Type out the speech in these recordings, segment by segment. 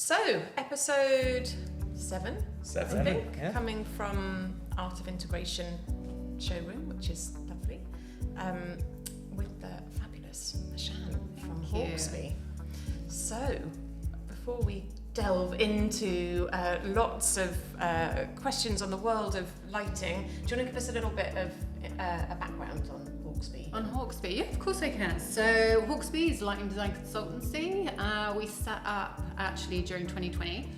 So, episode 7, I think, yeah. coming from Art of Integration showroom, which is lovely, with the fabulous Machan from Hawksbee. So, before we delve into lots of questions on the world of lighting, do you want to give us a little bit of a background on Hawksbee? On Hawksbee, yeah, of course I can. So Hawksbee is a lighting design consultancy. We set up actually during 2020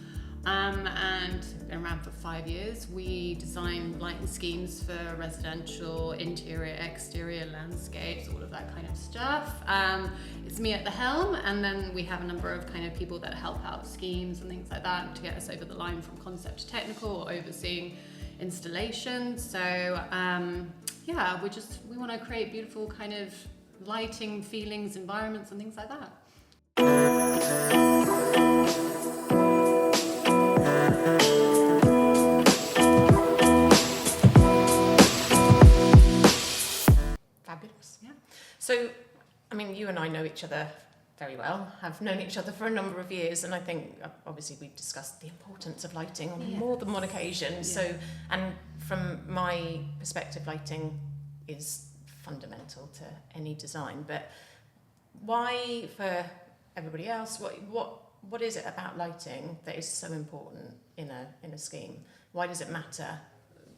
and been around for 5 years. We design lighting schemes for residential, interior, exterior, landscapes, all of that kind of stuff. It's me at the helm, and then we have a number of kind of people that help out schemes and things like that to get us over the line from concept to technical, or overseeing installation. So yeah, we want to create beautiful kind of lighting, feelings, environments and things like that. Fabulous. Yeah. So, I mean, you and I know each other very well, have known each other for a number of years, and I think obviously we've discussed the importance of lighting on more than one occasion. Yeah. So, and from my perspective, lighting is fundamental to any design. But why, for everybody else, what is it about lighting that is so important in a scheme? Why does it matter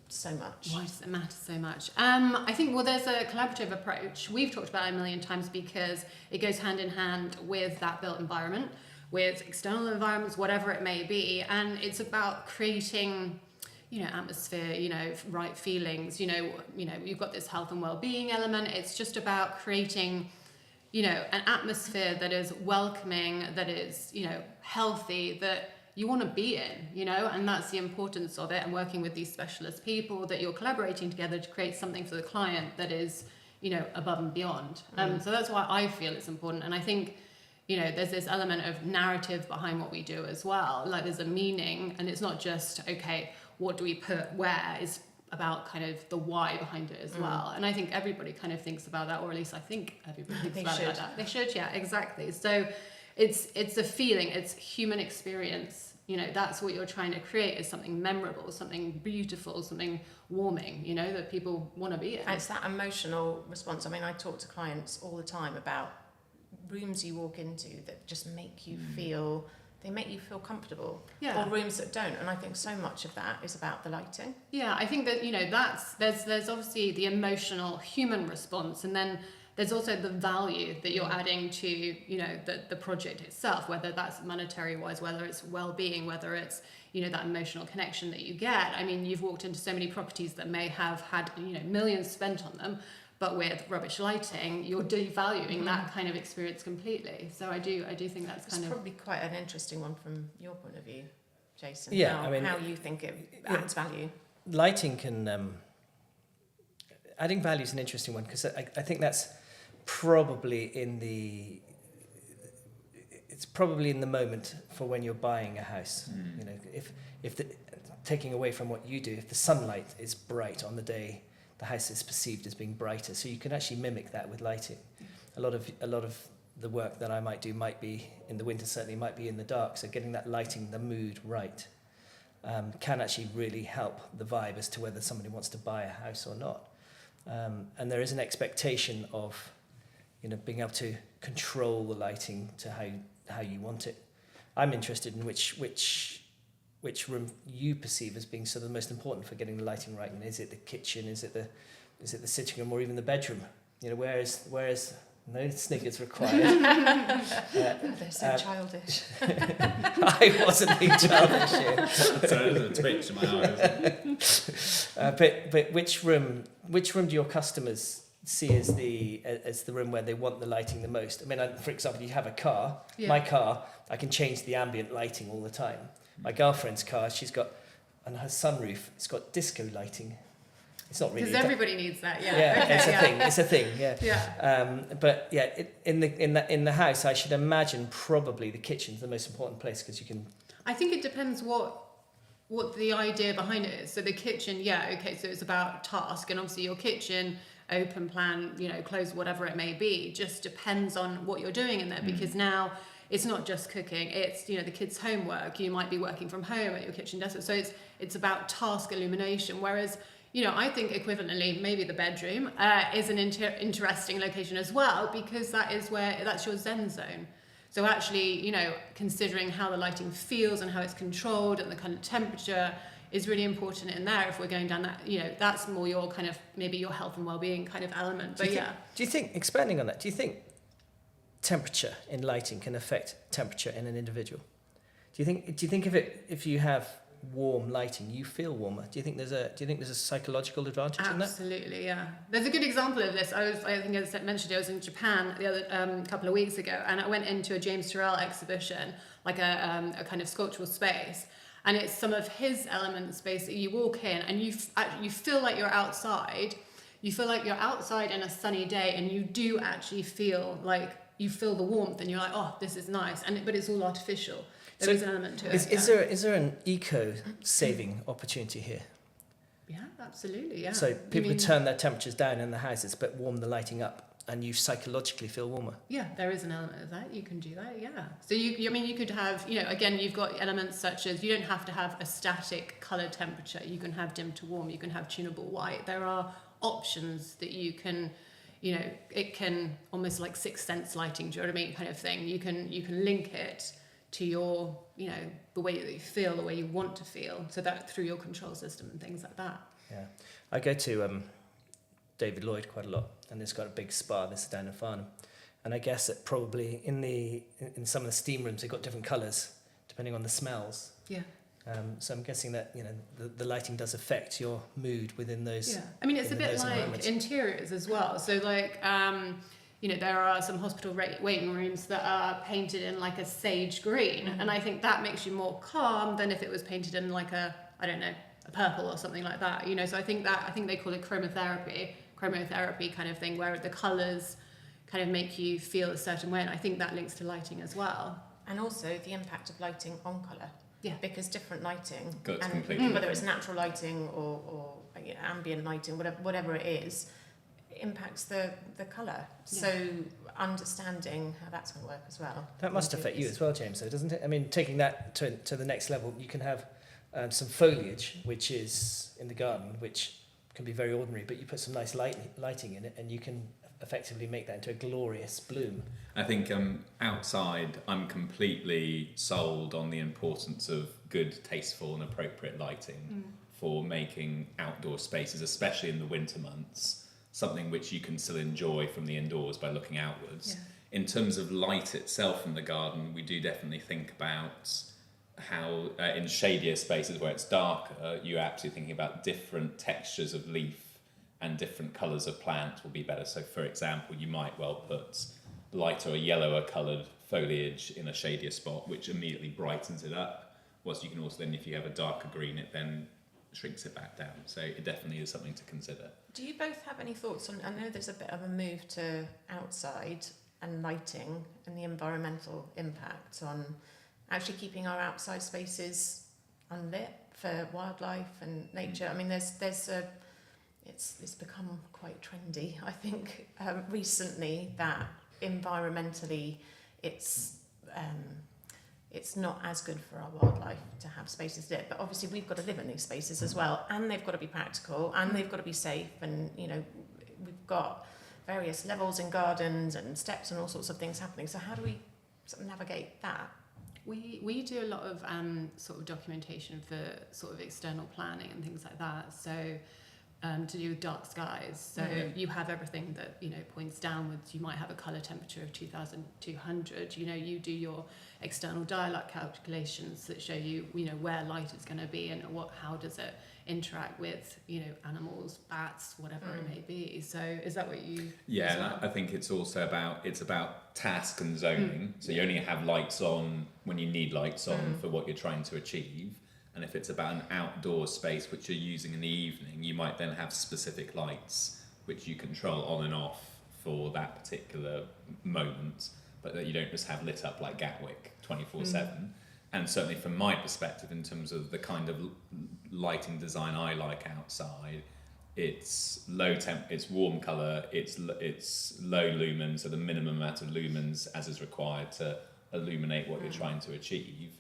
so much? Why does it matter so much? I think, well, there's a collaborative approach. We've talked about it a million times because it goes hand in hand with that built environment, with external environments, whatever it may be. And it's about creating, atmosphere, right feelings, you've got this health and well-being element. It's just about creating, an atmosphere that is welcoming, that is, healthy, that you want to be in, and that's the importance of it, and working with these specialist people that you're collaborating together to create something for the client that is, above and beyond. So that's why I feel it's important. And I think, there's this element of narrative behind what we do as well. Like, there's a meaning, and it's not just, okay, what do we put where? It's about kind of the why behind it as well. And I think everybody kind of thinks about that, or at least I think everybody thinks about it like that. They should, yeah, exactly. So it's a feeling, it's human experience. That's what you're trying to create, is something memorable, something beautiful, something warming, that people want to be in. And it's that emotional response. I mean, I talk to clients all the time about rooms you walk into that just make you feel, they make you feel comfortable. Yeah. Or rooms that don't. And I think so much of that is about the lighting. Yeah, I think that, there's obviously the emotional human response, and then there's also the value that you're adding to, the project itself, whether that's monetary wise, whether it's well-being, whether it's, that emotional connection that you get. I mean, you've walked into so many properties that may have had, millions spent on them, but with rubbish lighting, you're devaluing that kind of experience completely. So I do think that's kind of... It's probably quite an interesting one from your point of view, Jason. Yeah, how you think it adds value. Lighting can... adding value is an interesting one, because I think that's probably it's probably in the moment for when you're buying a house. If taking away from what you do, if the sunlight is bright on the day, the house is perceived as being brighter, so you can actually mimic that with lighting. A lot of the work that I might do might be in the winter, certainly might be in the dark, so getting that lighting, the mood right, can actually really help the vibe as to whether somebody wants to buy a house or not. And there is an expectation of, being able to control the lighting to how you want it. I'm interested in which room you perceive as being sort of the most important for getting the lighting right. And is it the kitchen? Is it the sitting room, or even the bedroom? Where is no sniggers required? They're so childish. I wasn't being childish here. So there's a twitch in my eyes. But which room do your customers see as the room where they want the lighting the most? I mean, for example, you have a car. Yeah. My car, I can change the ambient lighting all the time. My girlfriend's car, she's got, on her sunroof, it's got disco lighting. It's not really... Because everybody needs that, yeah. Yeah, Okay, it's a thing, yeah. Yeah. But yeah, in the house, I should imagine probably the kitchen's the most important place, because you can... I think it depends what the idea behind it is. So the kitchen, yeah, okay, so it's about task, and obviously your kitchen, open plan, closed, whatever it may be, just depends on what you're doing in there, because now it's not just cooking, it's, you know, the kids' homework, you might be working from home at your kitchen desk. So it's about task illumination. Whereas, you know, I think equivalently, maybe the bedroom is an interesting location as well, because that's your Zen zone. So actually, you know, considering how the lighting feels and how it's controlled and the kind of temperature is really important in there. If we're going down that, you know, that's more your kind of, maybe your health and well-being kind of element. But do you think, expanding on that, do you think temperature in lighting can affect temperature in an individual? Do you think if you have warm lighting, you feel warmer? Do you think there's a psychological advantage in that? Absolutely, yeah. There's a good example of this. I think as I mentioned, I was in Japan the other couple of weeks ago, and I went into a James Turrell exhibition, like a kind of sculptural space, and it's some of his elements. Basically, you walk in and you feel like you're outside. You feel like you're outside in a sunny day, and you do actually feel like you feel the warmth, and you're like, oh, this is nice, but it's all artificial. There is an element to it. Is there an eco-saving opportunity here? Yeah, absolutely, yeah. So people could turn their temperatures down in the houses, but warm the lighting up, and you psychologically feel warmer. Yeah, there is an element of that. You can do that, yeah. So you could have, you know, again, you've got elements such as, you don't have to have a static colour temperature. You can have dim to warm. You can have tunable white. There are options that you can, you know, it can almost like sixth sense lighting, do you know what I mean, kind of thing. You can link it to your, you know, the way that you feel, the way you want to feel, so that through your control system and things like that. Yeah, I go to David Lloyd quite a lot, and it's got a big spa. This is down in Farnham, and I guess that probably in some of the steam rooms they've got different colours depending on the smells. Yeah. So I'm guessing that, you know, the lighting does affect your mood within those. Yeah, I mean, it's a bit like interiors as well. So like, you know, there are some hospital waiting rooms that are painted in like a sage green, and I think that makes you more calm than if it was painted in like a purple or something like that. You know, so I think they call it chromotherapy kind of thing, where the colours kind of make you feel a certain way, and I think that links to lighting as well. And also the impact of lighting on colour. Yeah. Because different lighting, completely whether it's natural lighting or you know, ambient lighting, whatever it is, impacts the colour. Yeah. So understanding how that's going to work as well. That must affect you as well, James, though, doesn't it? I mean, taking that to the next level, you can have some foliage, which is in the garden, which can be very ordinary, but you put some nice lighting in it, and you can effectively make that into a glorious bloom. I think outside, I'm completely sold on the importance of good, tasteful and appropriate lighting for making outdoor spaces, especially in the winter months, something which you can still enjoy from the indoors by looking outwards. Yeah. In terms of light itself in the garden, we do definitely think about how in shadier spaces where it's darker, you're absolutely thinking about different textures of leaf and different colours of plants will be better. So for example, you might well put lighter or yellower coloured foliage in a shadier spot, which immediately brightens it up. Whilst you can also then, if you have a darker green, it then shrinks it back down. So it definitely is something to consider. Do you both have any thoughts on, I know there's a bit of a move to outside and lighting and the environmental impact on actually keeping our outside spaces unlit for wildlife and nature. I mean, it's become quite trendy, I think, recently, that environmentally it's not as good for our wildlife to have spaces lit. But obviously we've got to live in these spaces as well, and they've got to be practical, and they've got to be safe, and you know, we've got various levels in gardens and steps and all sorts of things happening. So how do we sort of navigate that? We do a lot of sort of documentation for sort of external planning and things like that. So to do with dark skies. So you have everything that, you know, points downwards. You might have a colour temperature of 2,200. You know, you do your external dialect calculations that show you, you know, where light is going to be and how does it interact with, you know, animals, bats, whatever it may be. So is that what you? Yeah, well? I think it's also about task and zoning. So you only have lights on when you need lights on for what you're trying to achieve. And if it's about an outdoor space which you're using in the evening, you might then have specific lights which you control on and off for that particular moment, but that you don't just have lit up like Gatwick 24/7. And certainly from my perspective, in terms of the kind of lighting design I like outside, it's low temp, it's warm colour, it's low lumen, so the minimum amount of lumens as is required to illuminate what you're trying to achieve,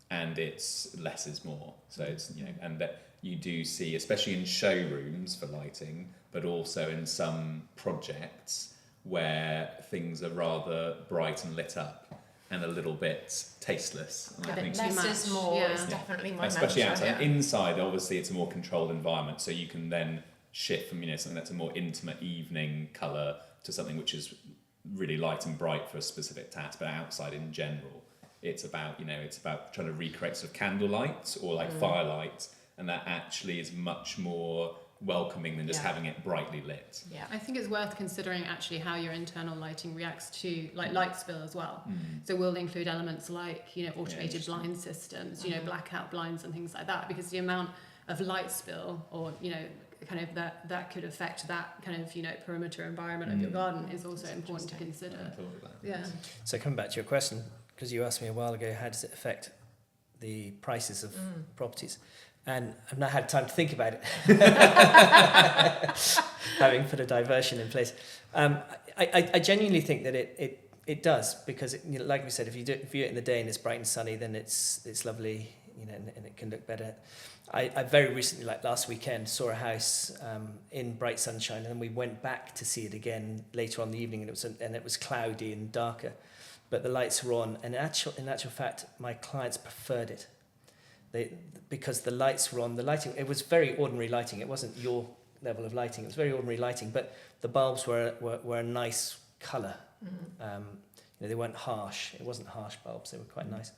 and it's less is more. So it's, you know, and that you do see, especially in showrooms for lighting, but also in some projects where things are rather bright and lit up and a little bit tasteless. And I think less is more Yeah. is definitely my especially mantra. outside. Inside, obviously, it's a more controlled environment, so you can then shift from, you know, something that's a more intimate evening colour to something which is really light and bright for a specific task. But outside, in general, it's about, you know, it's about trying to recreate sort of candlelight or like firelight, and that actually is much more welcoming than just Yeah. having it brightly lit. Yeah. I think it's worth considering actually how your internal lighting reacts to like light spill as well. So we'll include elements like, you know, automated interesting. blind systems, you know, blackout blinds and things like that, because the amount of light spill or, you know, kind of that could affect that kind of, you know, perimeter environment of your garden is also important to consider. I hadn't thought of that. Yeah. So coming back to your question, because you asked me a while ago, how does it affect the prices of properties? And I've not had time to think about it, having put a diversion in place. I genuinely think that it does, because it, you know, like we said, if you view it in the day and it's bright and sunny, then it's lovely, you know, and it can look better. I very recently, like last weekend, saw a house in bright sunshine, and then we went back to see it again later on in the evening, and it was cloudy and darker, but the lights were on. And in actual fact, my clients preferred it. Because the lights were on, the lighting, it was very ordinary lighting. It wasn't your level of lighting. It was very ordinary lighting, but the bulbs were a nice colour. You know, they weren't harsh. It wasn't harsh bulbs. They were quite nice,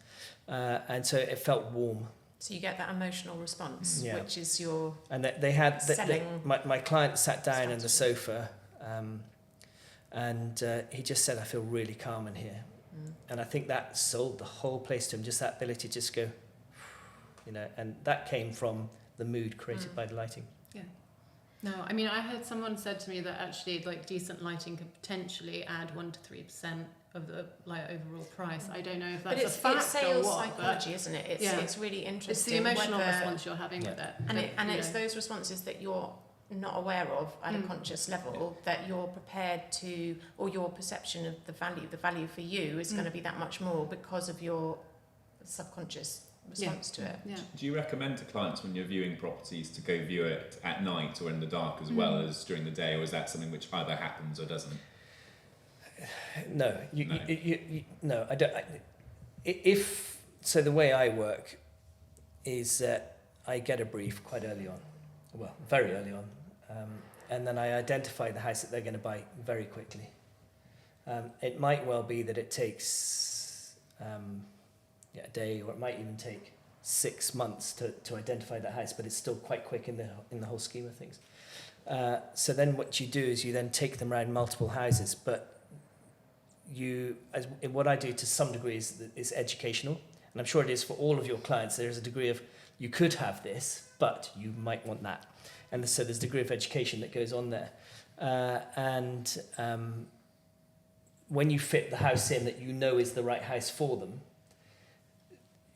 and so it felt warm. So you get that emotional response, Yeah. which is your And they had selling my client sat down on the strategy. sofa, and he just said, "I feel really calm in here," and I think that sold the whole place to him. Just that ability to just go, you know, and that came from the mood created by the lighting. No, I mean, I heard someone said to me that actually, like, decent lighting could potentially add 1 to 3% of the like overall price. I don't know if that's but it's a fact sales or what, psychology, isn't it? It's really interesting. it's the emotional whether- response you're having with it. And But, it's you know, those responses that you're not aware of at a conscious level, that you're prepared to, or your perception of the value for you is going to be that much more because of your subconscious response to it. yeah. Do you recommend to clients when you're viewing properties to go view it at night or in the dark as well as during the day, or is that something which either happens or doesn't? No, No. no, I don't. If so, the way I work is that I get a brief quite early on, well, very early on, and then I identify the house that they're going to buy very quickly. It might well be that it takes a day, or it might even take 6 months to identify that house, but it's still quite quick in the whole scheme of things. So then what you do is you then take them around multiple houses, but what I do to some degree is educational, and I'm sure it is for all of your clients. There's a degree of, you could have this, but you might want that, and so there's a degree of education that goes on there, and when you fit the house in that you know is the right house for them,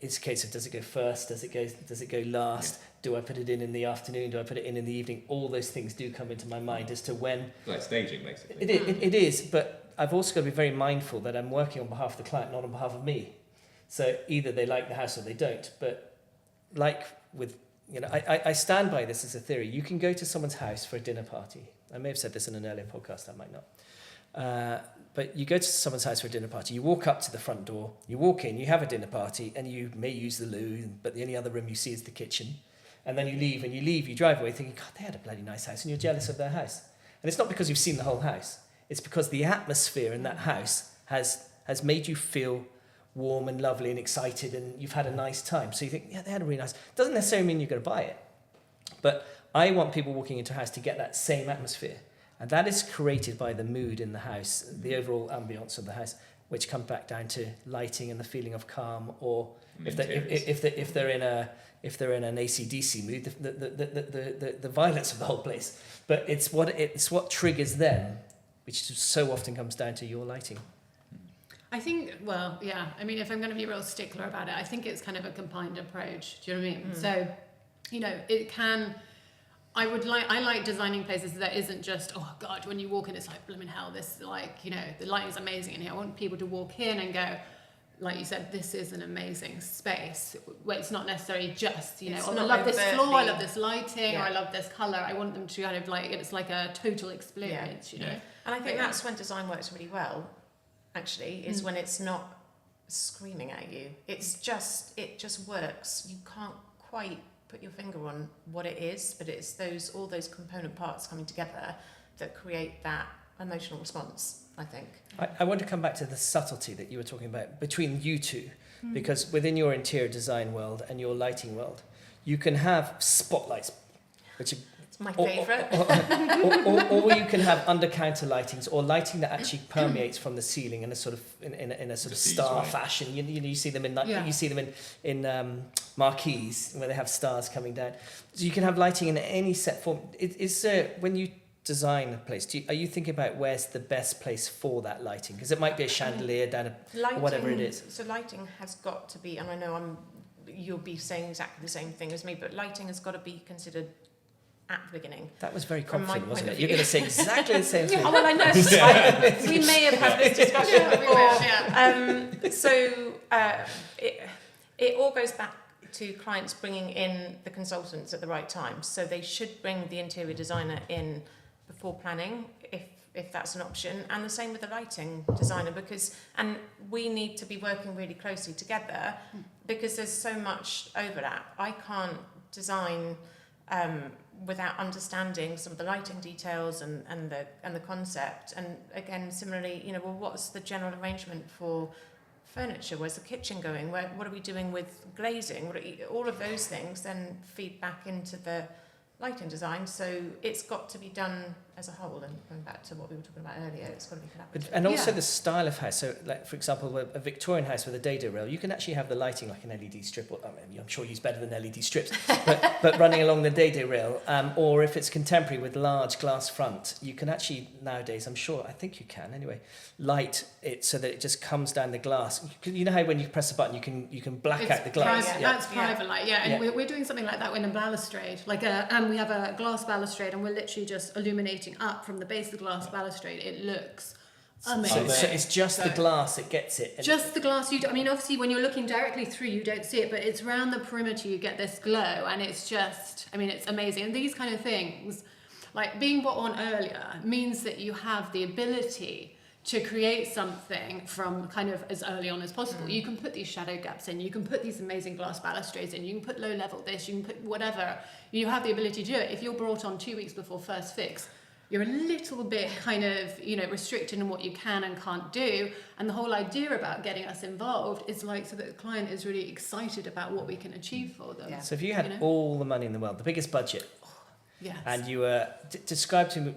it's a case of, does it go first, does it go last, do I put it in the afternoon, do I put it in the evening? All those things do come into my mind as to when. Like staging, basically. It is, but I've also got to be very mindful that I'm working on behalf of the client, not on behalf of me. So either they like the house or they don't. But like with, you know, I stand by this as a theory. You can go to someone's house for a dinner party. I may have said this in an earlier podcast, I might not. But you go to someone's house for a dinner party, you walk up to the front door, you walk in, you have a dinner party, and you may use the loo, but the only other room you see is the kitchen. And then you leave, you drive away thinking, God, they had a bloody nice house, and you're jealous of their house. And it's not because you've seen the whole house. It's because the atmosphere in that house has made you feel warm and lovely and excited, and you've had a nice time. So you think, yeah, they had a really nice... Doesn't necessarily mean you're going to buy it. But I want people walking into a house to get that same atmosphere. And that is created by the mood in the house, the overall ambience of the house, which comes back down to lighting and the feeling of calm, or if they're in an AC/DC mood, the violence of the whole place. But it's what triggers them, which so often comes down to your lighting. I think, well, yeah. I mean, if I'm going to be real stickler about it, I think it's kind of a combined approach. Do you know what I mean? So, you know, it can... I like designing places that isn't just, oh God, when you walk in, it's like, blooming hell, this, like, you know, the lighting's amazing in here. I want people to walk in and go, like you said, this is an amazing space where it's not necessarily just, It's I not love this overtly- floor, I love this lighting, Yeah. or I love this colour. I want them to kind of like, it's like a total experience, you know. And I think Yeah. that's when design works really well, actually, is when it's not screaming at you. It just works. You can't quite put your finger on what it is, but it's all those component parts coming together that create that emotional response, I think. I want to come back to the subtlety that you were talking about between you two, because within your interior design world and your lighting world, you can have spotlights, which are It's my favourite. or you can have under counter lightings or lighting that actually permeates from the ceiling in a sort of in a sort of Diffuse star way. fashion. You see them in Yeah. you see them in marquees where they have stars coming down. So you can have lighting in any set form. Is when you design a place, are you thinking about where's the best place for that lighting? Because it might be a chandelier down a Lighting, whatever it is. So lighting has got to be, and I know you'll be saying exactly the same thing as me, but lighting has got to be considered at the beginning. That was very From my confident, wasn't point it? of You're view. going to say exactly the same thing. Oh, well, I know. We may have had this discussion before. So it all goes back to clients bringing in the consultants at the right time. So they should bring the interior designer in before planning, if that's an option, and the same with the lighting designer, and we need to be working really closely together because there's so much overlap. I can't design without understanding some of the lighting details and the concept. And again, similarly, well, what's the general arrangement for furniture? Where's the kitchen going? What are we doing with glazing? All of those things then feed back into the lighting design. So it's got to be done as a whole. And going back to what we were talking about earlier, it's got to be collaborative. And also Yeah. the style of house. So, like for example, a Victorian house with a dado rail, you can actually have the lighting like an LED strip. Or, I'm sure you's better than LED strips, but running along the dado rail. Or if it's contemporary with large glass front, you can actually nowadays, I think you can anyway, light it so that it just comes down the glass. You know how when you press a button, you can black out the glass. Private, Yeah. That's private light, yeah. And Yeah. we're doing something like that in a balustrade. Like we have a glass balustrade, and we're literally just illuminating up from the base of the glass balustrade. It looks amazing. So it's just the glass, it gets it. And Just the glass. Obviously, when you're looking directly through, you don't see it, but it's around the perimeter you get this glow, and it's just, it's amazing. And these kind of things, like being brought on earlier, means that you have the ability to create something from kind of as early on as possible. You can put these shadow gaps in, you can put these amazing glass balustrades in, you can put low level this, you can put whatever. You have the ability to do it. If you're brought on 2 weeks before first fix, you're a little bit kind of, restricted in what you can and can't do. And the whole idea about getting us involved is like so that the client is really excited about what we can achieve for them. Yeah. so if you had all the money in the world, the biggest budget, Yes. and you describe to me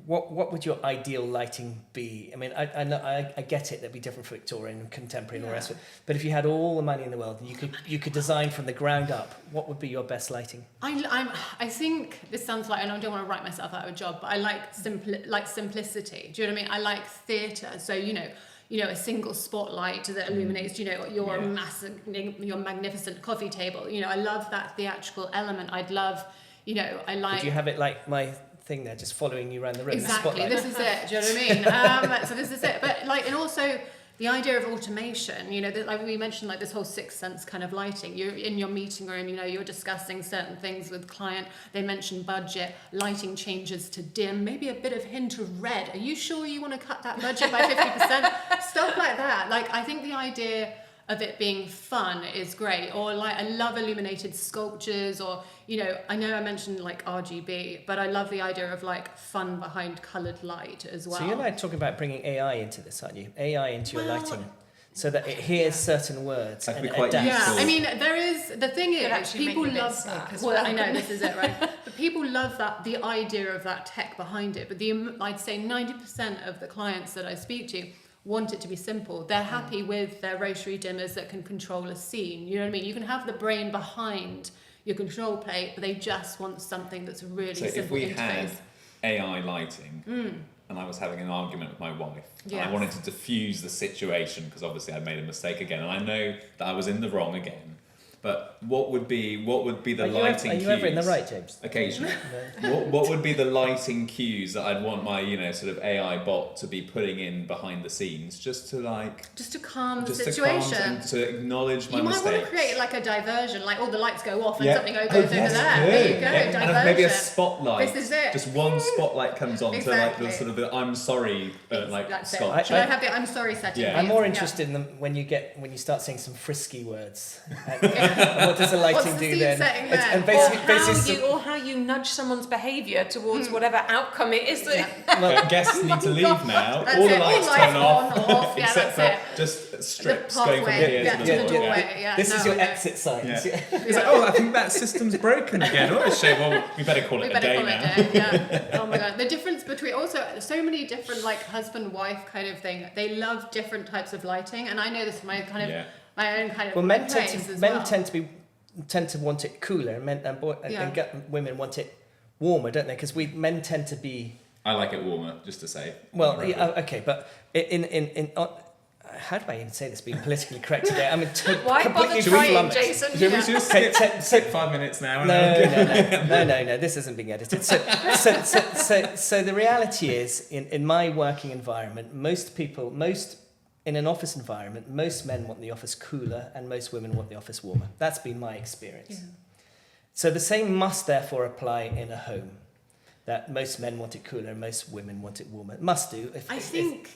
what would your ideal lighting be? I get it, that'd be different for Victorian and contemporary and all the rest of it. But if you had all the money in the world and you could design from the ground up, what would be your best lighting? I think this sounds like, and I don't want to write myself out of a job, but I like simplicity. Do you know what I mean? I like theatre. So a single spotlight that illuminates, your your magnificent coffee table. I love that theatrical element. I'd love, I like. Would you have it like my thing there, just following you around the room? Exactly. Spotlight. This is it. Do you know what I mean? So this is it. But and also the idea of automation. Like we mentioned, like this whole sixth sense kind of lighting. You're in your meeting room. You're discussing certain things with client. They mention budget. Lighting changes to dim. Maybe a bit of hint of red. Are you sure you want to cut that budget by 50%? Stuff like that. Like I think the idea of it being fun is great. Or like I love illuminated sculptures, or I know I mentioned like RGB, but I love the idea of like fun behind coloured light as well. So you're like talking about bringing AI into this, aren't you? AI into your lighting, so that it hears certain words That'd and be quite adapts. Yeah, there is the thing Could is actually people make you a bit love sick that. as Well, well. I know this is it, right? But people love that, the idea of that tech behind it. But I'd say 90% of the clients that I speak to want it to be simple. They're happy with their rotary dimmers that can control a scene. You know what I mean? You can have the brain behind your control plate, but they just want something that's a really So simple if we interface. had AI lighting and I was having an argument with my wife and I Yes. wanted to diffuse the situation because obviously I made a mistake again and I know that I was in the wrong again, But what would be the lighting Are cues? you ever in the right, James? Occasionally. No. What would be the lighting cues that I'd want my sort of AI bot to be putting in behind the scenes, just to calm the just situation. to calm and to acknowledge my You might mistakes. want to create like a diversion, like all the lights go off and Yeah. something goes Oh, over yes, there. good. There you go, Yeah. diversion. And maybe a spotlight. This is it. Just one spotlight comes on to like the Exactly. sort of the I'm sorry That's it. sculpture. Should I have the I'm sorry setting? Yeah. I'm more Yeah. interested in them when you start saying some frisky words. And what does the lighting What's the do scene then? setting It's- then? and basically, Or how you nudge someone's behaviour towards whatever outcome it is. Okay, guests need to leave now. That's All the it. lights All turn lights off, on or off. Yeah, except that's for just strips The going from pathway, here yeah, to to the the door. doorway. Yeah, this is your no. exit signs. Yeah. He's like, oh, I think that system's broken again. Oh, shame. Well, we better call We it a better day call now. it a day. Yeah. Oh my god. The difference between also so many different like husband-wife kind of thing. They love different types of lighting, and I know this is my kind of Yeah. my own kind of Well, men place tend to as men well. tend to want it cooler, and women want it warmer, don't they? Because men tend to be I like it warmer, just to say. well, yeah, okay, but how do I even say this? Being politically correct today, I mean, Why completely bother trying, flummoxed. Jason? Should we Yeah. just Take- skip, take- skip 5 minutes now? No, this isn't being edited. So the reality is, in my working environment, most in an office environment, most men want the office cooler and most women want the office warmer. That's been my experience. Yeah. So the same must therefore apply in a home, that most men want it cooler and most women want it warmer. It must do. I think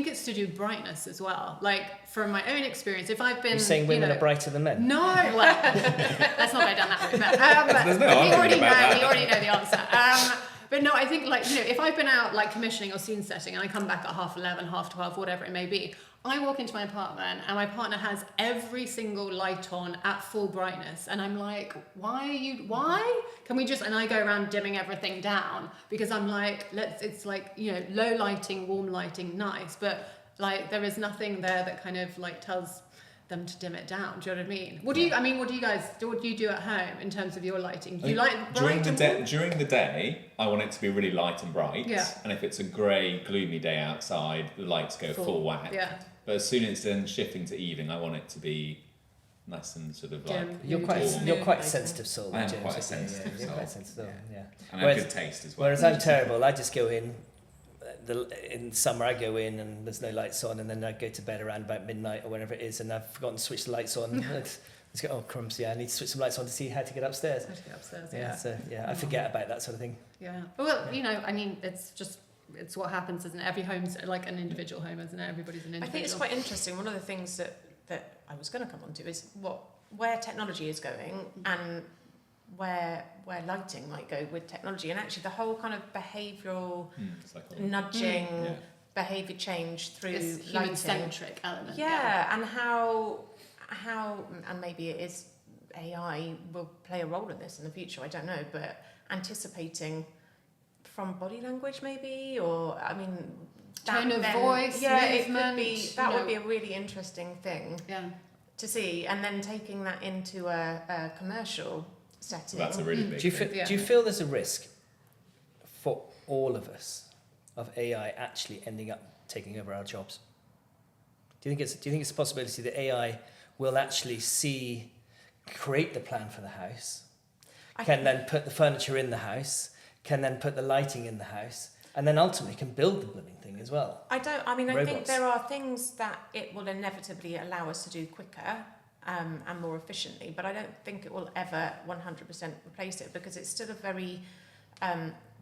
it's to do with brightness as well. Like from my own experience, if I've been You're saying women are brighter than men? No, well, let's not go down that route. There's no We argument already about that. We already know the answer. But no, I think if I've been out like commissioning or scene setting and I come back at 11:30, 12:30, whatever it may be, I walk into my apartment and my partner has every single light on at full brightness, and I'm like, why? Can we just? And I go around dimming everything down because I'm like, it's like low lighting, warm lighting, nice, but like there is nothing there that kind of like tells them to dim it down. Do you know what I mean? What do you do at home in terms of your lighting? Do you like bright and warm? During the day, I want it to be really light and bright. Yeah. And if it's a grey, gloomy day outside, the lights go full whack. Yeah. But as soon as it's then shifting to evening, I want it to be nice and sort of like. Dim. You're quite Warm. a sensitive soul. I am James, quite a isn't he? sensitive You're soul. quite sensitive. Yeah. And I have good taste as well. Whereas I'm terrible. I just go in. In summer, I go in and there's no lights on, and then I go to bed around about midnight or whenever it is, and I've forgotten to switch the lights on. Let's go. Oh crumbs! Yeah, I need to switch some lights on to see how to get upstairs. How to get upstairs, I forget about that sort of thing. Yeah. Well, I mean, it's what happens, isn't it? Every home's like an individual home, isn't it? Everybody's an individual. I think it's quite interesting. One of the things that I was going to come on to is where technology is going and where lighting might go with technology, and actually the whole kind of behavioural nudging behaviour change through this lighting. human-centric element. Yeah, and how and maybe it is AI will play a role in this in the future. I don't know, but anticipating from body language maybe, or I mean Tone of then, voice, yeah, movement, that would be a really interesting thing Yeah. to see, and then taking that into a commercial setting. That's a really big Do you thing. feel? Do you feel there's a risk for all of us of AI actually ending up taking over our jobs? Do you think it's a possibility that AI will actually create the plan for the house, then put the furniture in the house, can then put the lighting in the house, and then ultimately can build the blooming thing as well? I think Robots. there are things that it will inevitably allow us to do quicker and more efficiently, but I don't think it will ever 100% replace it, because it's still a very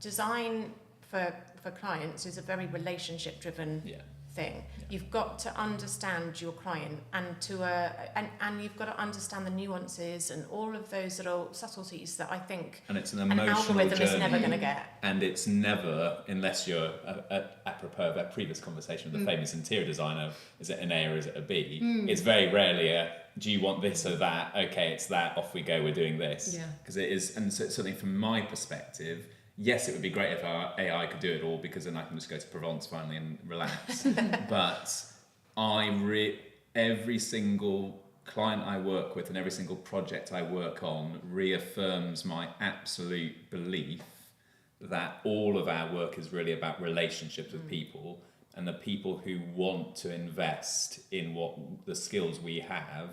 design for clients is a very relationship driven thing. Yeah. You've got to understand your client and and you've got to understand the nuances and all of those little subtleties that I think And it's an an emotional algorithm journey. is never going to get. And it's never, unless you're apropos of that previous conversation with the famous interior designer, is it an A or is it a B? It's very rarely do you want this or that? Okay, it's that, off we go, we're doing this. Yeah. Because it is, and so certainly from my perspective, yes, it would be great if our AI could do it all, because then I can just go to Provence finally and relax. But every single client I work with and every single project I work on reaffirms my absolute belief that all of our work is really about relationships with people, and the people who want to invest in what the skills we have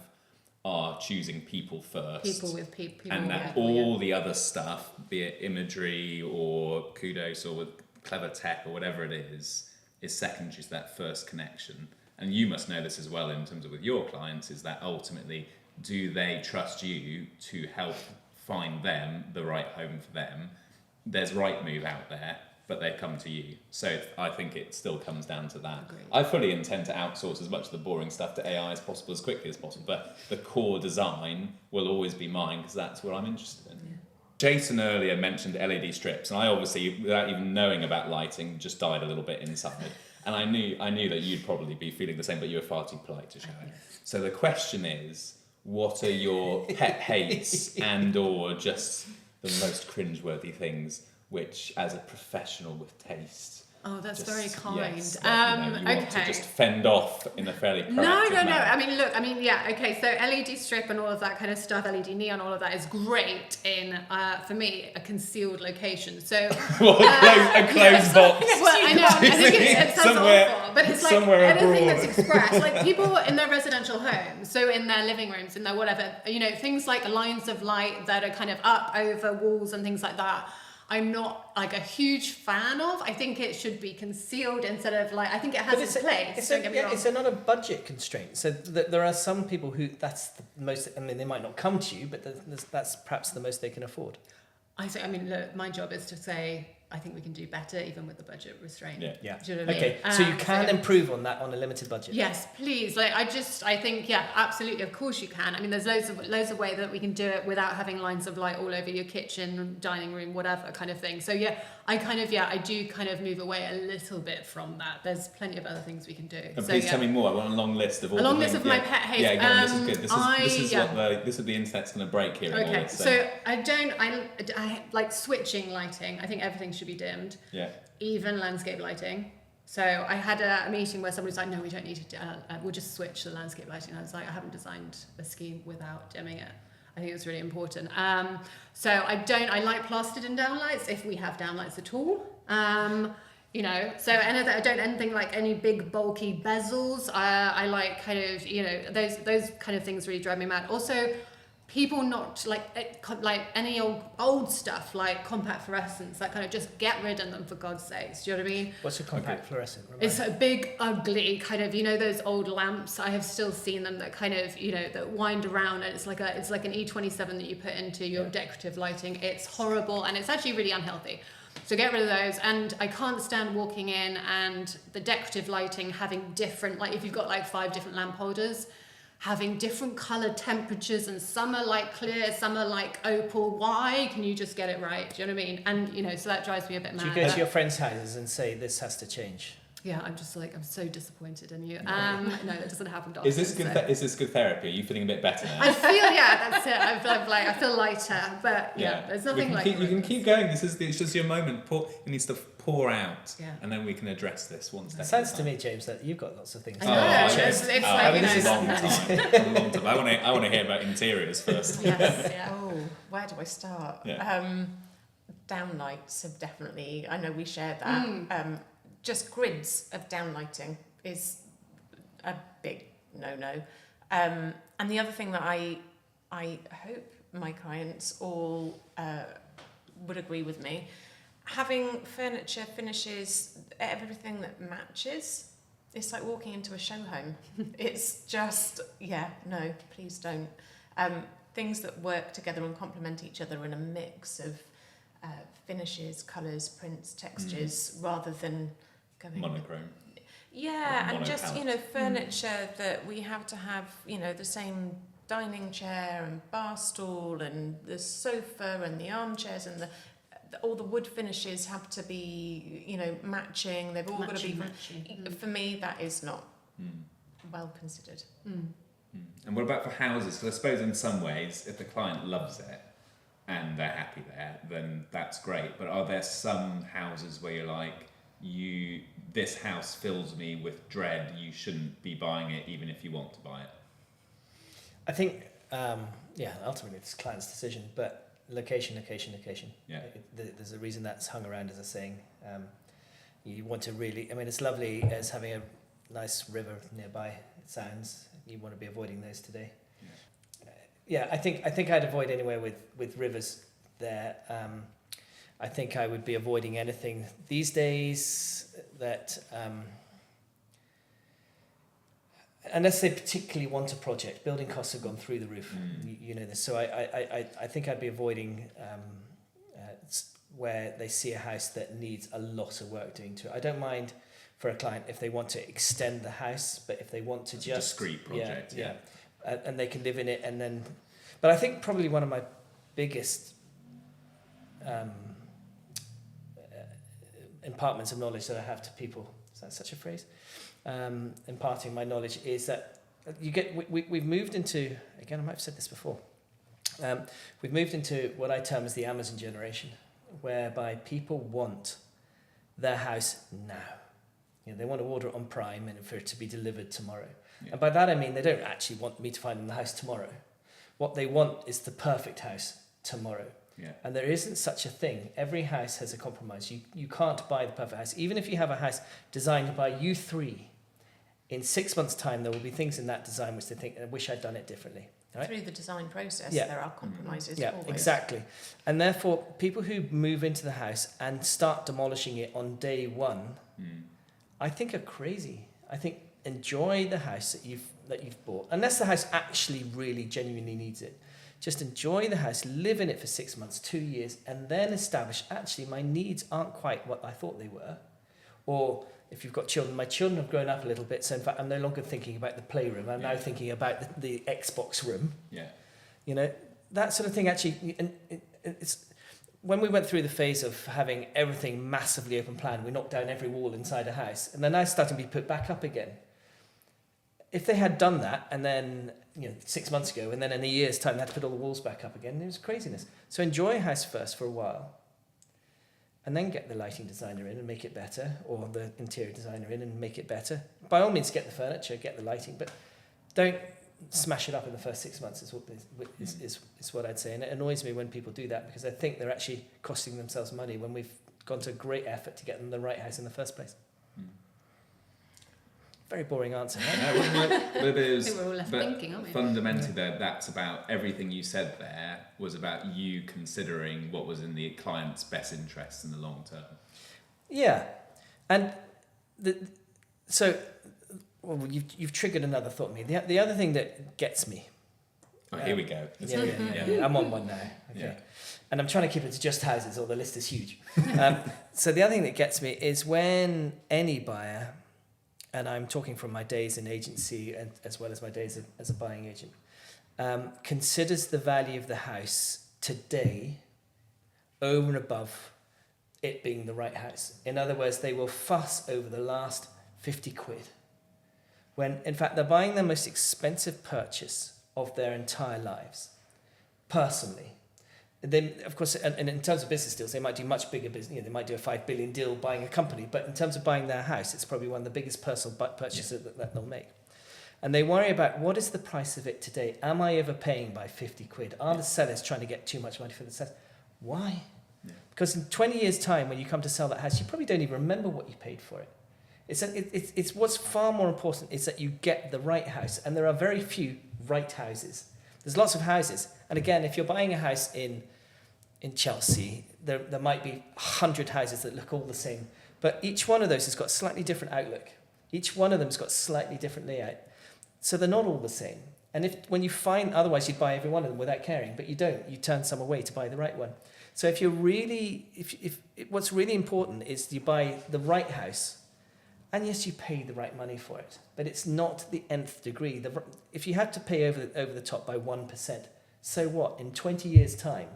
are choosing people first. People with people. And that all the other stuff, be it imagery or kudos or with clever tech or whatever it is secondary to that first connection. And you must know this as well in terms of with your clients, is that ultimately, do they trust you to help find them the right home for them? There's Rightmove out there, but they come to you. So I think it still comes down to that. Agreed. I fully intend to outsource as much of the boring stuff to AI as possible, as quickly as possible, but the core design will always be mine because that's what I'm interested in. Yeah. Jason earlier mentioned LED strips, and I obviously, without even knowing about lighting, just died a little bit inside. And I knew that you'd probably be feeling the same, but you were far too polite to show it. So the question is, what are your pet hates and or just the most cringeworthy things which, as a professional with taste, Oh, that's just, very kind. yes, that, you want to just fend off in a fairly proactive No. manner. I mean, yeah, okay. So LED strip and all of that kind of stuff, LED neon, all of that is great in, for me, a concealed location. So Well, a closed box. Well, I know. I think it sounds Somewhere- awful, but it's like somewhere anything abroad. that's expressed. Like people in their residential homes, so in their living rooms, in their whatever, things like lines of light that are kind of up over walls and things like that. I'm not like a huge fan of. I think it should be concealed instead of like. I think it has its place. Don't get me wrong. It's another budget constraint. So there are some people who that's the most. I mean, they might not come to you, but that's perhaps the most they can afford. I mean, look, my job is to say I think we can do better even with the budget restraint. Yeah. Do you know what I mean? Okay, so you can improve on that on a limited budget. Yes, please. Like, I think, yeah, absolutely. Of course you can. I mean, there's loads of ways that we can do it without having lines of light all over your kitchen, dining room, whatever kind of thing. So yeah, I do kind of move away a little bit from that. There's plenty of other things we can do. And So, please yeah. tell me more. I want a long list of all. A long the list things. of my pet hates. Yeah, go on, this is good. This is Yeah. this is the internet's going to break here. And all Okay, this, so I like switching lighting. I think everything should be dimmed. yeah. Even landscape lighting. So I had a meeting where somebody was like, no, we don't need to, we'll just switch the landscape lighting. And I was like, I haven't designed a scheme without dimming it. I think it's really important. So I like plastered in downlights if we have downlights at all. So I don't anything like any big bulky bezels. I like kind of, those kind of things really drive me mad. Also, people not like any old stuff like compact fluorescents, that kind of just get rid of them for God's sakes. Do you know what I mean? What's a compact fluorescent? It's a big, ugly kind of, those old lamps. I have still seen them that kind of, that wind around, and it's like an E27 that you put into your decorative lighting. It's horrible, and it's actually really unhealthy. So get rid of those. And I can't stand walking in and the decorative lighting having different, like if you've got like 5 different lamp holders, having different coloured temperatures, and some are like clear, some are like opal. Why? Can you just get it right? Do you know what I mean? And so that drives me a bit mad. Do you go to your friends' houses and say this has to change? Yeah, I'm just like, I'm so disappointed in you. No, that doesn't happen often. Is this good? So. Is this good therapy? Are you feeling a bit better now? I feel, yeah, that's it. I feel lighter, but yeah, there's nothing like you can keep going. It's just your moment. It needs to pour out, and then we can address this one step. It sounds to me, James, that you've got lots of things. I know. It's like, a long time. I want to hear about interiors first. Yes, yeah. Oh, where do I start? Yeah. Downlights have definitely, I know we shared that. Just grids of downlighting is a big no-no. And the other thing that I hope my clients all would agree with me, having furniture finishes, everything that matches, it's like walking into a show home. It's just, no, please don't. Things that work together and complement each other in a mix of finishes, colours, prints, textures, rather than going monochrome. Yeah, and just monopalette. furniture that we have to have, the same dining chair and bar stool and the sofa and the armchairs and all the wood finishes have to be, matching. They've all got to be matching. For me, that is not well considered. And what about for houses? Because I suppose in some ways, if the client loves it and they're happy there, then that's great. But are there some houses where you're like, this house fills me with dread, you shouldn't be buying it even if you want to buy it? I think, ultimately it's client's decision, but location. Yeah. There's a reason that's hung around as a saying. You want to really, it's lovely as having a nice river nearby, it sounds. You want to be avoiding those today. I think I'd avoid anywhere with rivers there. I think I would be avoiding anything these days that, unless they particularly want a project. Building costs have gone through the roof. You know this. So I think I'd be avoiding where they see a house that needs a lot of work doing to it. I don't mind for a client if they want to extend the house, but if they want to just... discrete project, yeah. And they can live in it and then... But I think probably one of my biggest impartments of knowledge that I have to people, is that such a phrase? Imparting my knowledge is that we've moved into, again, I might have said this before, we've moved into what I term as the Amazon generation, whereby people want their house now. You know, they want to order it on Prime and for it to be delivered tomorrow. Yeah. And by that I mean they don't actually want me to find them the house tomorrow. What they want is the perfect house tomorrow. Yeah. And there isn't such a thing. Every house has a compromise. You can't buy the perfect house. Even if you have a house designed by you three, in 6 months' time there will be things in that design which they think, I wish I'd done it differently. Right? Through the design process, Yeah. there are compromises. Yeah, always. exactly. And therefore, people who move into the house and start demolishing it on day one, I think are crazy. I think enjoy the house that you've bought, unless the house actually really genuinely needs it. Just enjoy the house, live in it for 6 months, 2 years, and then establish, actually, my needs aren't quite what I thought they were. Or if you've got children, my children have grown up a little bit, so in fact, I'm no longer thinking about the playroom. I'm now thinking about the Xbox room. Yeah. You know, that sort of thing actually, and it's... When we went through the phase of having everything massively open plan, we knocked down every wall inside a house, and they're now starting to be put back up again. If they had done that, and then 6 months ago, and then in a year's time they had to put all the walls back up again, it was craziness. So enjoy a house first for a while, and then get the lighting designer in and make it better, or the interior designer in and make it better. By all means, get the furniture, get the lighting, but don't smash it up in the first 6 months is what I'd say. And it annoys me when people do that, because I think they're actually costing themselves money when we've gone to a great effort to get them the right house in the first place. Very boring answer. Right? But it was, we're all left thinking, aren't we? Fundamentally, that's about everything you said there was about you considering what was in the client's best interests in the long term. Yeah, and well, you've triggered another thought in me. The other thing that gets me. Oh, here we go. Yeah. I'm on one now. Okay. Yeah. And I'm trying to keep it to just houses, or the list is huge. So the other thing that gets me is when any buyer, and I'm talking from my days in agency and as well as my days as a buying agent, considers the value of the house today over and above it being the right house. In other words, they will fuss over the last 50 quid. When, in fact, they're buying the most expensive purchase of their entire lives, personally. Then, of course, and in terms of business deals, they might do much bigger business. They might do a 5 billion deal buying a company, but in terms of buying their house, it's probably one of the biggest personal purchases that they'll make. And they worry about, what is the price of it today? Am I overpaying by 50 quid? Are the sellers trying to get too much money for the sellers? Why? Yeah. Because in 20 years' time, when you come to sell that house, you probably don't even remember what you paid for it. It's what's far more important is that you get the right house, and there are very few right houses. There's lots of houses, and again, if you're buying a house in Chelsea, there might be 100 houses that look all the same, but each one of those has got a slightly different outlook. Each one of them's got slightly different layout, so they're not all the same. And when you find otherwise, you'd buy every one of them without caring, but you don't. You turn some away to buy the right one. So if you're really, what's really important is you buy the right house. And yes, you pay the right money for it, but it's not the nth degree. If you had to pay over the top by 1%, so what? In 20 years' time,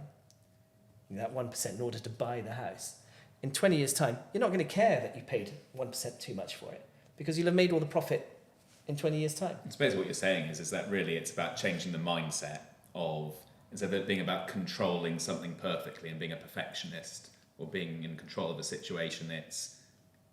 that 1% in order to buy the house, in 20 years' time, you're not going to care that you paid 1% too much for it, because you'll have made all the profit in 20 years' time. I suppose what you're saying is that really it's about changing the mindset of, instead of it being about controlling something perfectly and being a perfectionist or being in control of a situation, it's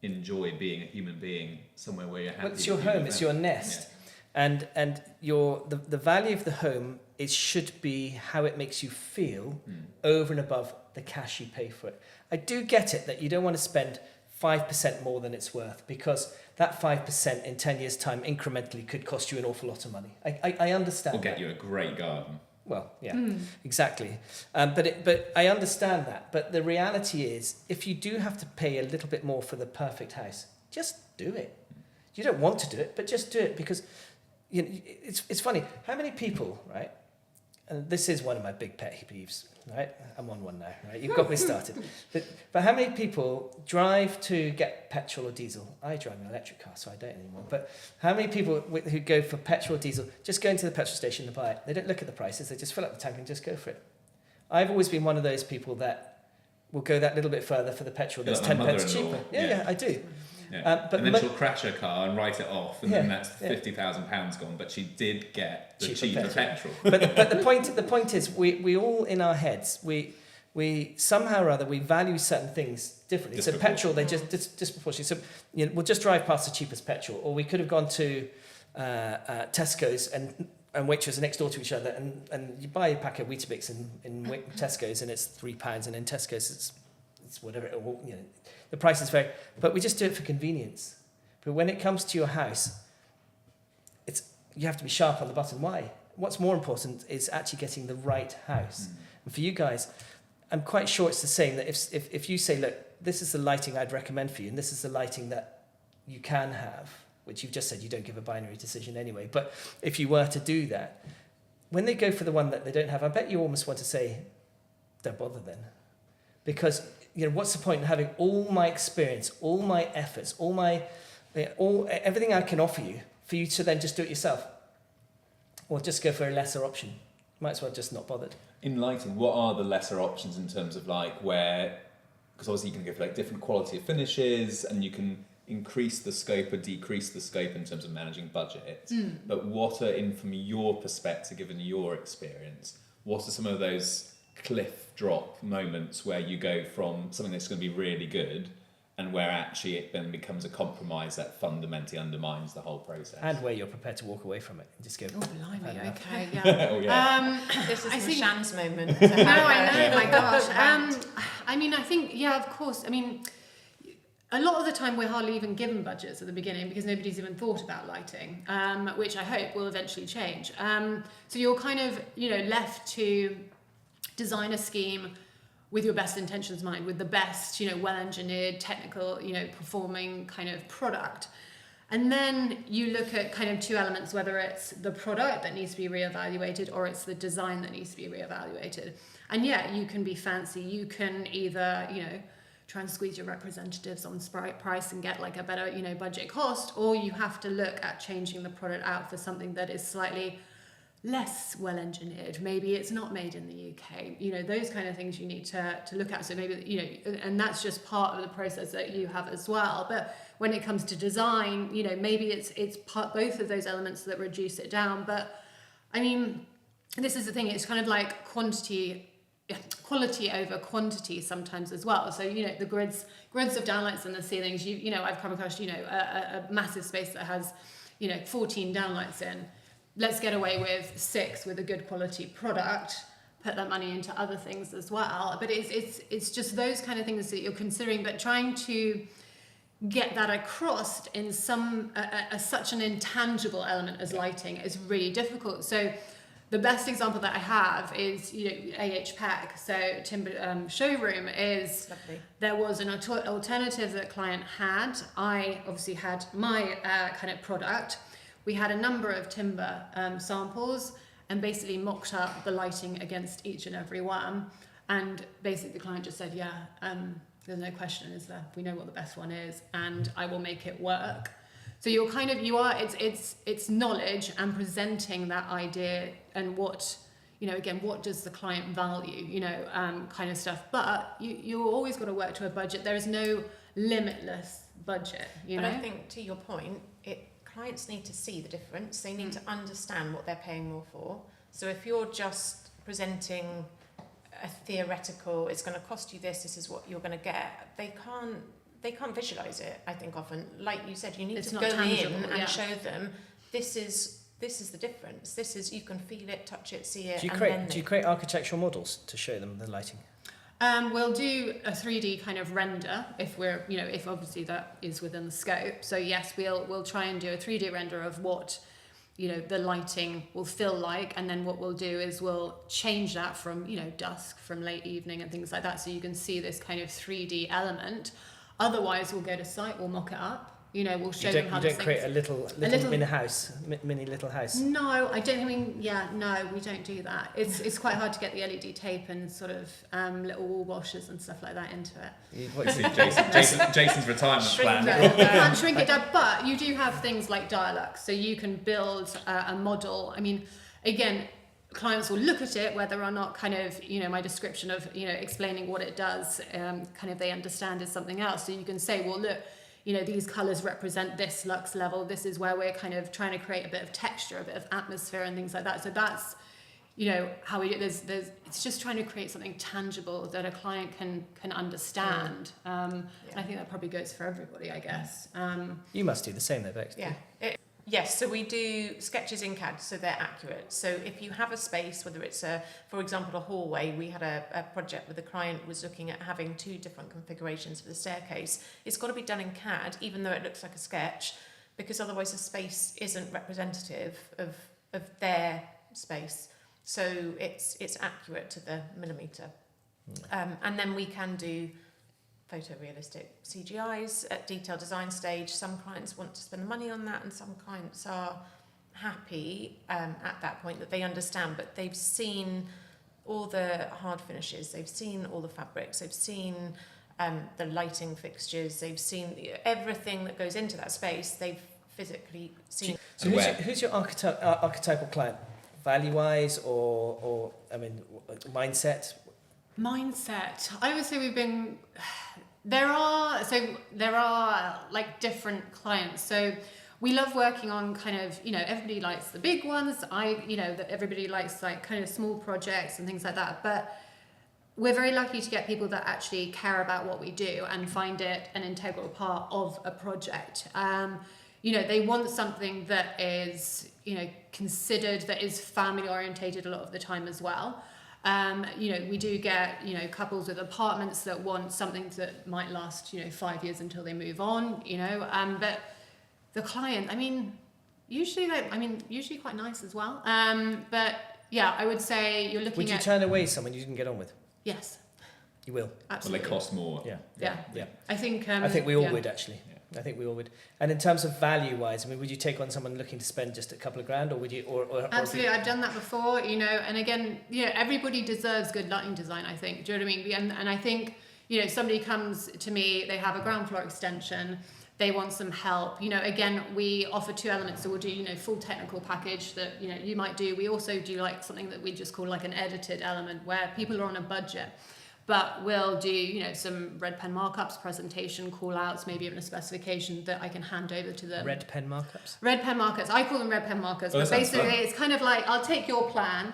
enjoy being a human being somewhere where you're happy. Well, it's your home, it's your nest. Yeah. And the value of the home should be how it makes you feel over and above the cash you pay for it. I do get it that you don't want to spend 5% more than it's worth, because that 5% in 10 years' time incrementally could cost you an awful lot of money. I understand. Or get you a great garden. Well, yeah, exactly. But I understand that. But the reality is, if you do have to pay a little bit more for the perfect house, just do it. You don't want to do it, but just do it, because it's funny. How many people, right? And this is one of my big pet peeves, right? I'm on one now, right? You've got me started. But how many people drive to get petrol or diesel? I drive an electric car, so I don't anymore. But how many people who go for petrol or diesel just go into the petrol station and buy it? They don't look at the prices. They just fill up the tank and just go for it. I've always been one of those people that will go that little bit further for the petrol that's 10 pence cheaper. Yeah, I do. Yeah. But then she'll crash her car and write it off, and then that's £50,000 gone. But she did get the cheaper petrol. But the point is, we all in our heads, we somehow or other we value certain things differently. So petrol, they just disproportionately. So we'll just drive past the cheapest petrol, or we could have gone to Tesco's and Waitrose are next door to each other, and you buy a pack of Weetabix in Tesco's and it's £3, and in Tesco's it's whatever, the price is very, but we just do it for convenience. But when it comes to your house, you have to be sharp on the button. Why? What's more important is actually getting the right house. And for you guys, I'm quite sure it's the same, that if you say, look, this is the lighting I'd recommend for you, and this is the lighting that you can have, which you've just said you don't give a binary decision anyway, but if you were to do that, when they go for the one that they don't have, I bet you almost want to say, don't bother then. Because what's the point in having all my experience, all my efforts, everything I can offer you, for you to then just do it yourself, or just go for a lesser option? Might as well just not bothered. In lighting, what are the lesser options in terms of where, because obviously you can go for different quality of finishes, and you can increase the scope or decrease the scope in terms of managing budget. But what are, from your perspective, given your experience, what are some of those cliff drop moments where you go from something that's going to be really good and where actually it then becomes a compromise that fundamentally undermines the whole process? And where you're prepared to walk away from it and just go, oh, blimey, okay, yeah. Oh, yeah. This is Machan's moment. No, I know, my gosh. I think, of course. A lot of the time we're hardly even given budgets at the beginning because nobody's even thought about lighting, which I hope will eventually change. So you're kind of, left to design a scheme with your best intentions in mind, with the best, well-engineered, technical, performing kind of product. And then you look at kind of two elements, whether it's the product that needs to be reevaluated or it's the design that needs to be reevaluated. And you can be fancy. You can either, try and squeeze your representatives on price and get a better, budget cost, or you have to look at changing the product out for something that is slightly less well engineered. Maybe it's not made in the UK. Those kind of things you need to look at. So maybe, and that's just part of the process that you have as well. But when it comes to design, maybe it's both of those elements that reduce it down. But this is the thing, it's kind of like quality over quantity sometimes as well. So the grids of downlights in the ceilings, I've come across a massive space that has 14 downlights in. Let's get away with 6 with a good quality product, put that money into other things as well. But it's just those kind of things that you're considering, but trying to get that across in such an intangible element as lighting is really difficult. So the best example that I have is, AHPAC, so Timber Showroom is, lovely. There was an alternative that client had. I obviously had my kind of product. We had a number of timber samples and basically mocked up the lighting against each and every one. And basically the client just said, there's no question, is there? We know what the best one is and I will make it work. So it's knowledge and presenting that idea and what, what does the client value, kind of stuff. But you always got to work to a budget. There is no limitless budget, But I think to your point, clients need to see the difference. They need to understand what they're paying more for. So if you're just presenting a theoretical, it's going to cost you this is what you're going to get, they can't visualize it. I think often, like you said, you need to go tangible, in and show them this is the difference. This is, you can feel it, touch it, see it. Do you create architectural models to show them the lighting? We'll do a 3D kind of render if we're, if obviously that is within the scope. So yes, we'll try and do a 3D render of what, the lighting will feel like, and then what we'll do is we'll change that from, dusk, from late evening and things like that, so you can see this kind of 3D element. Otherwise, we'll go to site, we'll mock it up. We'll show them how you don't create a little mini little house. No, I don't. No, we don't do that. It's quite hard to get the LED tape and sort of little wall washers and stuff like that into it. What you see, Jason's retirement plan. You can't shrink it down, but you do have things like Dialux, so you can build a model. I mean, again, clients will look at it, whether or not kind of, my description of, explaining what it does, kind of they understand is something else. So you can say, well, look, these colours represent this lux level. This is where we're kind of trying to create a bit of texture, a bit of atmosphere and things like that. So that's, how we do it. It's just trying to create something tangible that a client can understand. And I think that probably goes for everybody, I guess. You must do the same though, Bex. Yeah. Yes, so we do sketches in CAD, so they're accurate. So if you have a space, whether it's for example, a hallway, we had a project where the client was looking at having 2 different configurations for the staircase. It's got to be done in CAD, even though it looks like a sketch, because otherwise the space isn't representative of their space. So it's accurate to the millimetre. And then we can do photorealistic CGIs at detailed design stage. Some clients want to spend the money on that, and some clients are happy at that point that they understand, but they've seen all the hard finishes, they've seen all the fabrics, they've seen the lighting fixtures, they've seen everything that goes into that space, they've physically seen. So who's your archetypal client? Value-wise or mindset? Mindset. I would say we've been... There are like different clients. So we love working on kind of, everybody likes the big ones. That everybody likes like kind of small projects and things like that. But we're very lucky to get people that actually care about what we do and find it an integral part of a project. They want something that is, considered, that is family orientated a lot of the time as well. We do get, couples with apartments that want something that might last, 5 years until they move on, but the client, usually quite nice as well. But yeah, I would say you're looking Would you turn away someone you didn't get on with? Yes. You will? Absolutely. Well, they cost more. Yeah. I think we all would actually. I think we all would. And in terms of value-wise, would you take on someone looking to spend just a couple of grand, or would you? Absolutely, I've done that before. And again, everybody deserves good lighting design. I think. Do you know what I mean? And I think, somebody comes to me, they have a ground floor extension, they want some help. Again, we offer 2 elements, so we'll do full technical package that you might do. We also do like something that we just call like an edited element, where people are on a budget. But we'll do, some red pen markups, presentation, call-outs, maybe even a specification that I can hand over to them. Red pen markups? Red pen markers. I call them red pen markers. But basically, it's kind of like, I'll take your plan.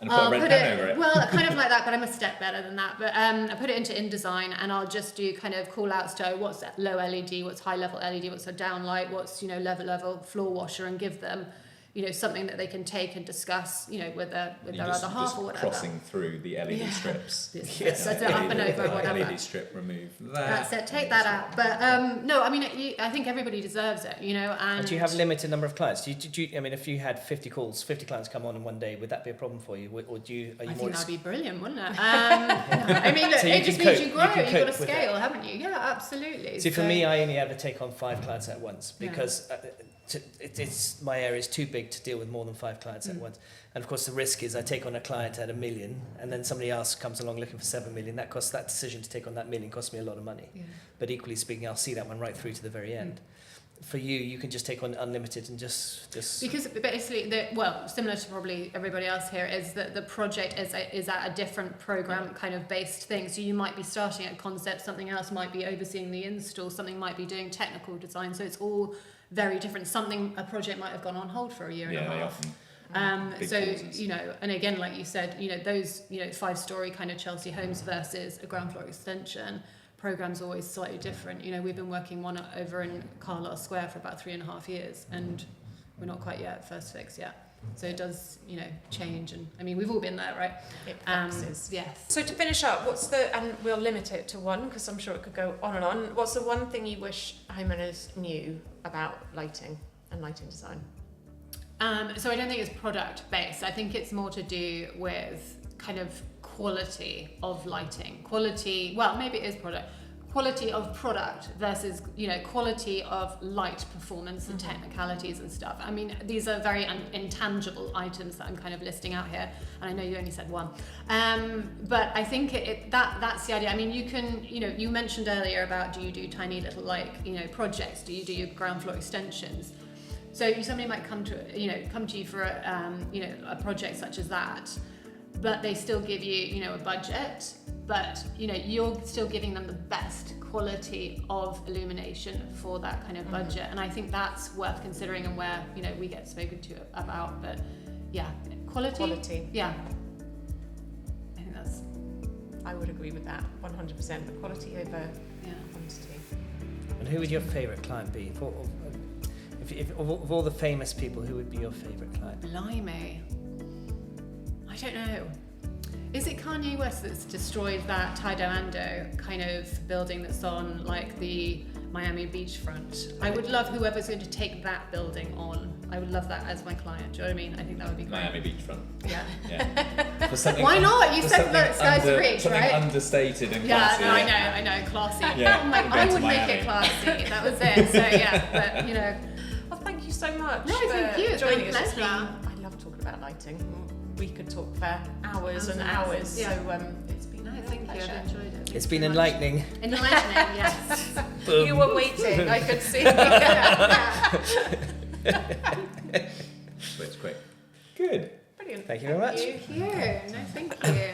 And put a red pen over it. Well, kind of like that, but I'm a step better than that. But I put it into InDesign, and I'll just do kind of call-outs to what's low LED, what's high-level LED, what's a downlight, what's, level floor washer, and give them... something that they can take and discuss, with their other half or whatever. Crossing through the LED strips. Yes, up and over, whatever. LED strip, remove that. That's it, take that out. But no, I think everybody deserves it, And do you have a limited number of clients? Do you, if you had 50 clients come on in one day, would that be a problem for you? Or do you? I think that'd be brilliant, wouldn't it? Look, so it just means you grow. You've got to scale, haven't you? Yeah, absolutely. See, for me, I only ever take on 5 clients at once because. It's my area is too big to deal with more than 5 clients at once, and of course the risk is I take on a client at $1 million, and then somebody else comes along looking for 7 million. That decision to take on that $1 million costs me a lot of money. Yeah. But equally speaking, I'll see that one right through to the very end. For you can just take on unlimited and just because basically similar to probably everybody else here is that the project is at a different program kind of based thing. So you might be starting at concept, something else might be overseeing the install, something might be doing technical design. So it's all very different. A project might have gone on hold for a year and a half. And again, like you said, those 5-story kind of Chelsea homes versus a ground floor extension program's always slightly different. We've been working one over in Carlisle Square for about 3.5 years, and we're not quite yet first fix yet. So it does, change, and we've all been there, right? It fluxes. Yes. So to finish up, and we'll limit it to one because I'm sure it could go on and on. What's the one thing you wish homeowners knew about lighting and lighting design? So I don't think it's product based. I think it's more to do with kind of quality of lighting. Maybe it is product. Quality of product versus, quality of light performance and technicalities and stuff. I mean, these are very intangible items that I'm kind of listing out here, and I know you only said one. But I think that's the idea. I mean, you can, you mentioned earlier about, do you do tiny little projects? Do you do your ground floor extensions? So somebody might come to you for a project such as that, but they still give you, a budget, but, you're still giving them the best quality of illumination for that kind of budget. And I think that's worth considering, and where, we get spoken to about, but yeah, quality. Yeah. I think I would agree with that 100%, the quality over quantity. And who would your favourite client be? If of all the famous people, who would be your favourite client? Blimey. I don't know. Is it Kanye West that's destroyed that Taido Ando kind of building that's on like the Miami beachfront? I would love whoever's going to take that building on. I would love that as my client. Do you know what I mean? I think that would be great. Miami beachfront. Yeah. For something Why not? You said that sky's the reach, something right? understated and Yeah, classy. no, I know, classy. Yeah. I would make it classy. That was it. So yeah, but Well, thank you so much. No, thank for you. It's joining been us. a It's been- pleasure. I love talking about lighting. We could talk for hours and Hours. hours. Yeah. So it's been no, a thank you. pleasure. I've enjoyed it. It's been enlightening. Enlightening, yes. Boom. You were waiting. I could see. Switch quick. Good. Brilliant. Thank you very much. Thank you. No, thank you.